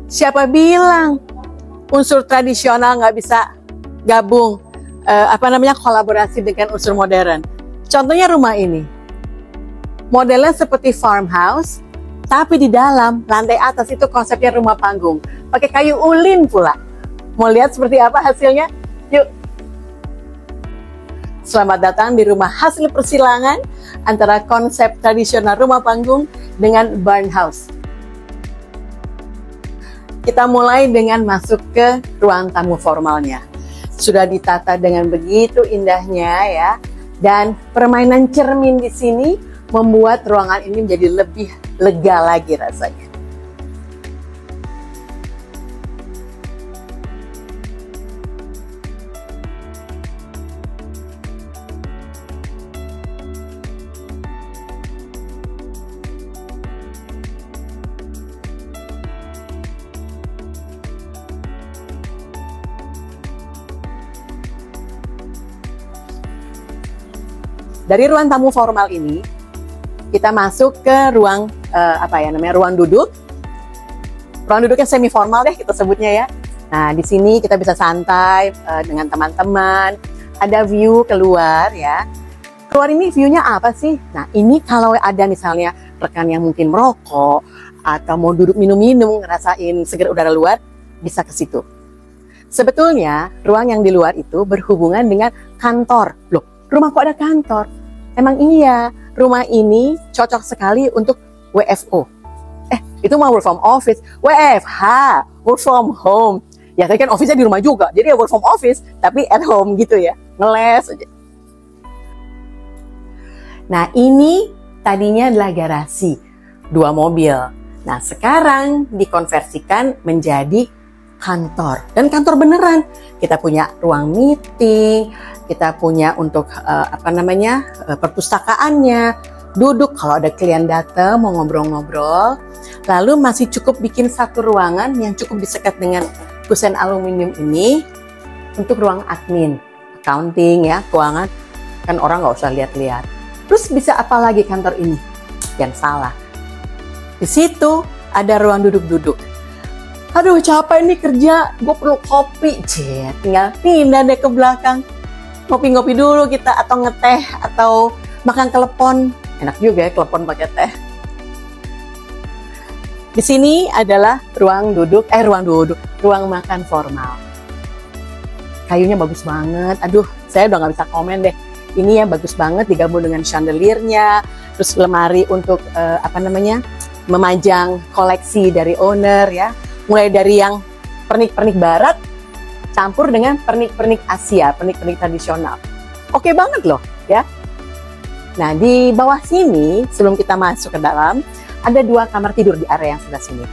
Siapa bilang unsur tradisional nggak bisa gabung kolaborasi dengan unsur modern? Contohnya rumah ini. Modelnya seperti farmhouse, tapi di dalam lantai atas itu konsepnya rumah panggung. Pakai kayu ulin pula. Mau lihat seperti apa hasilnya? Yuk. Selamat datang di rumah hasil persilangan antara konsep tradisional rumah panggung dengan barn house. Kita mulai dengan masuk ke ruang tamu formalnya. Sudah ditata dengan begitu indahnya ya. Dan permainan cermin di sini membuat ruangan ini menjadi lebih lega lagi rasanya. Dari ruang tamu formal ini, kita masuk ke ruang ruang duduk. Ruang duduknya semi formal deh kita sebutnya ya. Nah, di sini kita bisa santai dengan teman-teman. Ada view keluar ya. Keluar ini view-nya apa sih? Nah, ini kalau ada misalnya rekan yang mungkin merokok atau mau duduk minum-minum, ngerasain segar udara luar, bisa ke situ. Sebetulnya, ruang yang di luar itu berhubungan dengan kantor. Loh, rumah kok ada kantor? Emang iya, rumah ini cocok sekali untuk WFO. Itu mah work from office. WFH, work from home. Ya, tapi kan office-nya di rumah juga. Jadi ya work from office, tapi at home gitu ya. Ngeles aja. Nah, ini tadinya adalah garasi. 2 mobil. Nah, sekarang dikonversikan menjadi kantor. Dan kantor beneran. Kita punya ruang meeting, kita punya untuk perpustakaannya, duduk kalau ada klien datang mau ngobrol-ngobrol. Lalu masih cukup bikin satu ruangan yang cukup disekat dengan kusen aluminium ini untuk ruang admin, accounting ya, keuangan. Kan orang nggak usah lihat-lihat. Terus bisa apa lagi kantor ini? Yang salah. Di situ ada ruang duduk-duduk. Aduh, capek nih kerja, gue perlu kopi. Tinggal pindah deh ke belakang. Ngopi-ngopi dulu kita, atau ngeteh, atau makan telepon. Enak juga ya telepon pakai teh. Di sini adalah ruang makan formal. Kayunya bagus banget. Aduh, saya udah nggak bisa komen deh. Ini ya bagus banget digabung dengan chandeliernya. Terus lemari untuk memajang koleksi dari owner ya. Mulai dari yang pernik-pernik barat campur dengan pernik-pernik Asia, pernik-pernik tradisional. Oke banget loh ya. Nah, di bawah sini sebelum kita masuk ke dalam ada 2 kamar tidur di area yang sebelah sini.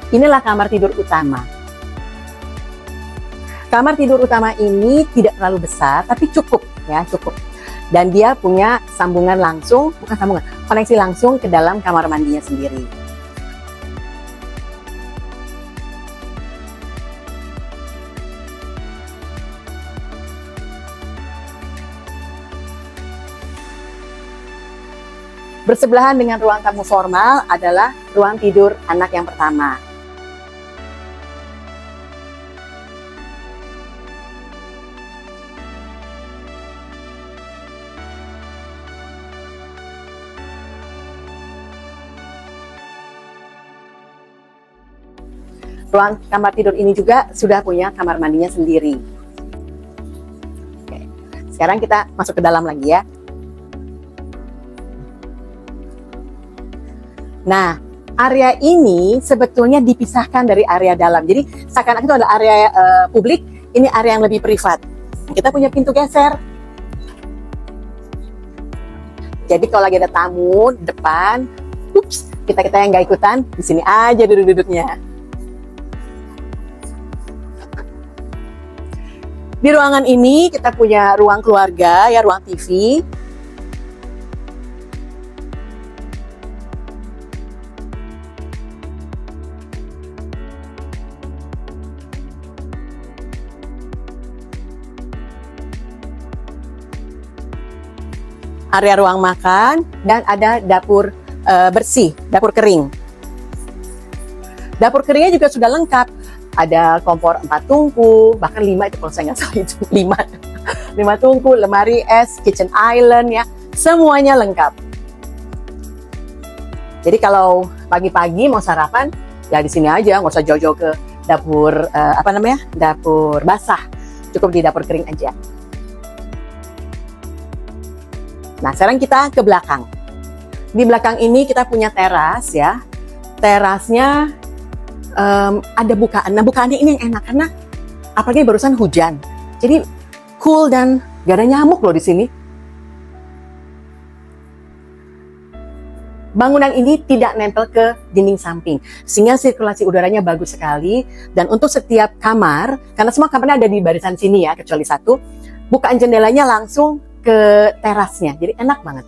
Inilah kamar tidur utama. Kamar tidur utama ini tidak terlalu besar tapi cukup ya, cukup. Dan dia punya koneksi langsung ke dalam kamar mandinya sendiri. Bersebelahan dengan ruang tamu formal adalah ruang tidur anak yang pertama. Ruang kamar tidur ini juga sudah punya kamar mandinya sendiri. Oke. Sekarang kita masuk ke dalam lagi ya. Nah, area ini sebetulnya dipisahkan dari area dalam. Jadi seakan-akan itu adalah area publik, ini area yang lebih privat. Kita punya pintu geser. Jadi kalau lagi ada tamu di depan, kita yang nggak ikutan, di sini aja duduk-duduknya. Di ruangan ini kita punya ruang keluarga, ya ruang TV. Area ruang makan, dan ada dapur bersih, dapur kering. Dapur keringnya juga sudah lengkap. Ada kompor 4 tungku, bahkan 5 itu kalau saya nggak salah itu 5 tungku, lemari es, kitchen island ya, semuanya lengkap. Jadi kalau pagi-pagi mau sarapan, ya di sini aja, nggak usah jauh-jauh ke dapur dapur basah, cukup di dapur kering aja. Nah, sekarang kita ke belakang. Di belakang ini kita punya teras ya. Terasnya ada bukaan. Nah, bukaannya ini yang enak karena apalagi barusan hujan. Jadi cool dan gak ada nyamuk loh di sini. Bangunan ini tidak nempel ke dinding samping, sehingga sirkulasi udaranya bagus sekali. Dan untuk setiap kamar, karena semua kamarnya ada di barisan sini ya, kecuali satu, bukaan jendelanya langsung ke terasnya, jadi enak banget.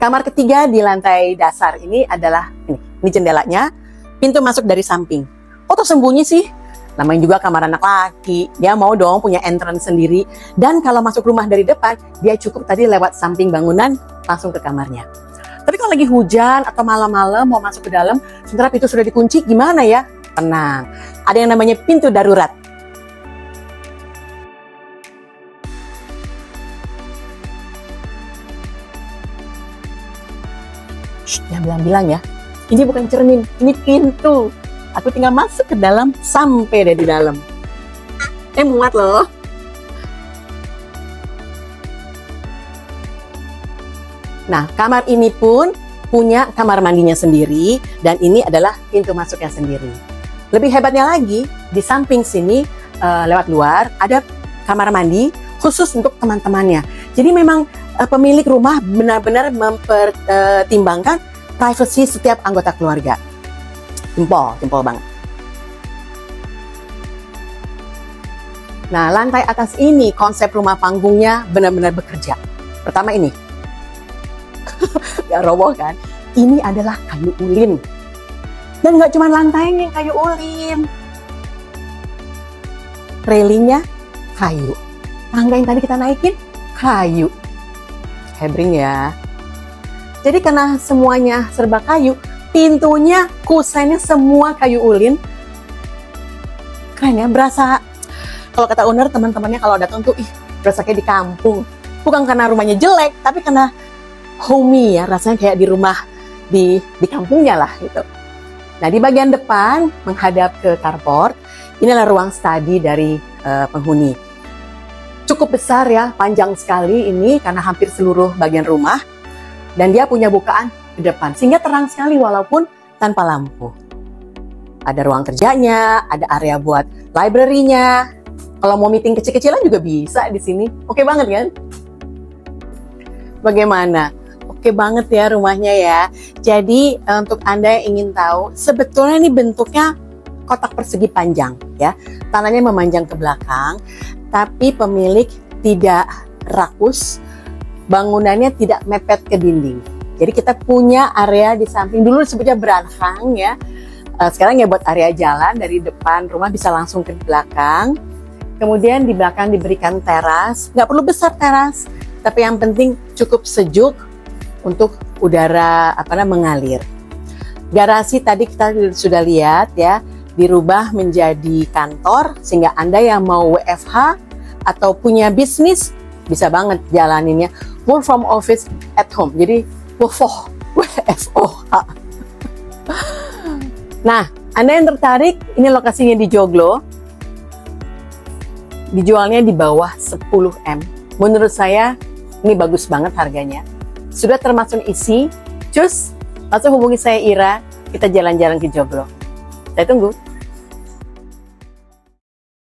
Kamar ketiga di lantai dasar ini adalah ini jendelanya, pintu masuk dari samping. Oh, tersembunyi sih. Namanya juga kamar anak laki, dia mau dong punya entrance sendiri. Dan kalau masuk rumah dari depan, dia cukup tadi lewat samping bangunan, langsung ke kamarnya. Tapi kalau lagi hujan atau malam-malam mau masuk ke dalam, sementara pintu sudah dikunci, gimana ya? Tenang, ada yang namanya pintu darurat. Shh, jangan bilang-bilang ya. Ini bukan cermin, ini pintu. Aku tinggal masuk ke dalam, sampai deh di dalam. Muat loh. Nah, kamar ini pun punya kamar mandinya sendiri, dan ini adalah pintu masuknya sendiri. Lebih hebatnya lagi, di samping sini, lewat luar, ada kamar mandi khusus untuk teman-temannya. Jadi memang pemilik rumah benar-benar mempertimbangkan privasi setiap anggota keluarga. Jempol banget. Nah, lantai atas ini konsep rumah panggungnya benar-benar bekerja. Pertama ini, gak roboh kan? Ini adalah kayu ulin. Dan gak cuma lantainya yang kayu ulin. Railingnya kayu. Tangga yang tadi kita naikin, kayu. Hebring ya. Jadi karena semuanya serba kayu, pintunya, kusennya semua kayu ulin. Keren ya, berasa, kalau kata owner, teman-temannya kalau datang tuh, berasa kayak di kampung. Bukan karena rumahnya jelek, tapi karena homey ya, rasanya kayak di rumah di kampungnya lah gitu. Nah, di bagian depan menghadap ke carport, inilah ruang study dari penghuni. Cukup besar ya, panjang sekali ini karena hampir seluruh bagian rumah. Dan dia punya bukaan ke depan, sehingga terang sekali walaupun tanpa lampu. Ada ruang kerjanya, ada area buat library-nya. Kalau mau meeting kecil-kecilan juga bisa di sini. Oke banget kan? Bagaimana? Oke banget ya rumahnya ya. Jadi untuk Anda yang ingin tahu, sebetulnya ini bentuknya kotak persegi panjang ya. Tanahnya memanjang ke belakang, tapi pemilik tidak rakus. Bangunannya tidak mepet ke dinding. Jadi kita punya area di samping, dulu disebutnya beranhang ya. Sekarang ya buat area jalan dari depan rumah bisa langsung ke belakang. Kemudian di belakang diberikan teras. Nggak perlu besar teras, tapi yang penting cukup sejuk untuk udara mengalir. Garasi tadi kita sudah lihat ya, dirubah menjadi kantor sehingga Anda yang mau WFH atau punya bisnis bisa banget jalaninnya. Work from office at home. Jadi WFO. Nah, Anda yang tertarik, ini lokasinya di Joglo. Dijualnya di bawah 10M. Menurut saya ini bagus banget harganya. Sudah termasuk isi. Cus, langsung hubungi saya Ira, kita jalan-jalan ke Joglo. Saya tunggu.